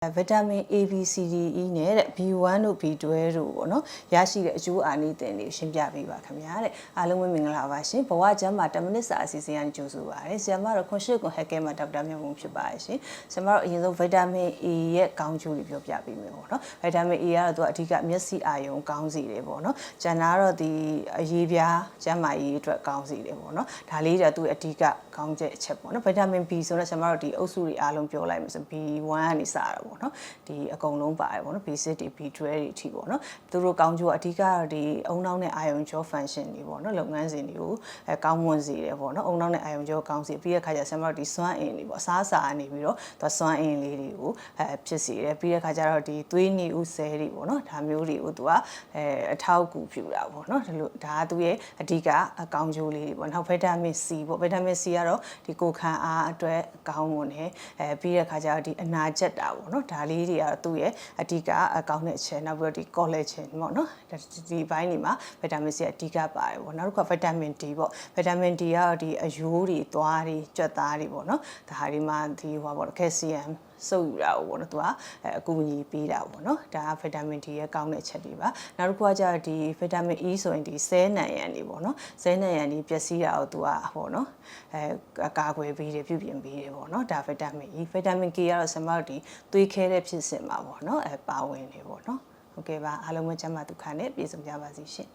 vitamin A B C D E နဲ့ B1 တို့ B12 တို့ပေါ့နော်ရရှိတဲ့အကျိုးအာနိသင်တွေရှင်းပြပေးပါခင်ဗျာတဲ့အားလုံးပဲမင်္ဂလာပါရှင်ဘဝကျမ်းမှာ10မိနစ်စာအစီအစဉ်ကနေကြိုဆိုပါရစေဆရာမတို့ခွန်ရှိကွန်ဟက်ကဲမှာဒေါက်တာမြတ်မှုဖြစ်ပါရှင်ဆရာမတို့အရင်ဆုံး vitamin A ရဲ့ကောင်းကျိုးတွေပြောပြပေးမယ်ပေါ့နော် vitamin A ကတော့သူကအဓိကမျက်စိအာရုံကောင်းစေတယ်ပေါ့နော်ကျန်တာတော့ဒီအရေးပြားကျန်းမာရေးအတွက်ကောင်းစေတယ်ပေါ့နော်ဒါလေးတွေကသူအဓိကကောင်းတဲ့အချက်ပေါ့နော် vitamin B ဆိုတော့ဆရာမတို့ဒီအုပ်စုတွေအားလုံးပြောလိုက်မယ်ဆို B1 ကနေစတာပေါ့နော်ဒီအကုန်လုံးပါတယ်ပေါ့နော် B6 တွေ B12 တွေအထိပေါ့နော်သူတို့ကောင်းကျိုးအဓိကဒီအုံနောက်နဲ့အာယုံကြော function တွေပေါ့နော်လုပ်ငန်းစဉ်တွေကိုကောင်းမွန်စေတယ်ပေါ့နော်အုံနောက်နဲ့အာယုံကြောကောင်းစေပြီးတဲ့ခါကျဆရာမတို့ဒီစွမ်းအင်တွေပေါ့အစားအစာအနေပြီးတော့သူစွမ်းအင်လေးတွေကိုဖြစ်စေတယ်ပြီးတဲ့ခါကျတော့ဒီသွေးနီဦးဆဲတွေပေါ့နော်ဒါမျိုးတွေကိုသူကအထောက်အကူပြုတာပေါ့နော်ဒီလိုဒါကသူရဲ့အဓိကအကောင်းကျိုးလေးတွေပေါ့နောက် vitamin C ပေါ့ vitamin C ကတော့ဒီကိုခံအားအတွက်ကောင်းမွန်တယ်ပြီးတဲ့ခါကျတော့ဒီအနာကျက်တာပေါ့နော်ဒါလေးတွေကတော့သူရဲ့အဓိကအကောင်းတဲ့အချက်နောက်ပြီးတော့ဒီ collagen ပေါ့နော်ဒီဘိုင်းတွေမှာ vitamin C အဓိကပါတယ်ပေါ့နောက်တစ်ခုက vitamin D ပေါ့ vitamin D ကတော့ဒီအယိုးတွေသွားတွေကြွက်သားတွေပေါ့နော်ဒါတွေမှာဒီဟိုပေါ့ calciumစုပ်ယူတာပေါ့နော်သူကအကူအညီပေးတာပေါ့နော်ဒါက vitamin D ရဲ့ကောင်းတဲ့အချက်တွေပါနောက်တစ်ခုကကျတော့ဒီ vitamin E ဆိုရင်ဒီဆဲနံရံတွေပေါ့နော်ဆဲနံရံတွေပျက်စီးတာကိုသူကပေါ့နော်ကာကွယ်ပေးတယ်ပြုပြင်ပေးတယ်ပေါ့နော်ဒါ vitamin E vitamin K ကတော့ဆမတို့ဒီသွေးခဲတဲ့ဖြစ်စဉ်မှာပေါ့နော်ပါဝင်နေပေါ့နော်ဟုတ်ကဲ့ပါအားလုံးပဲကျန်းမာဒုက္ခနဲ့ပြည့်စုံကြပါစေရှင်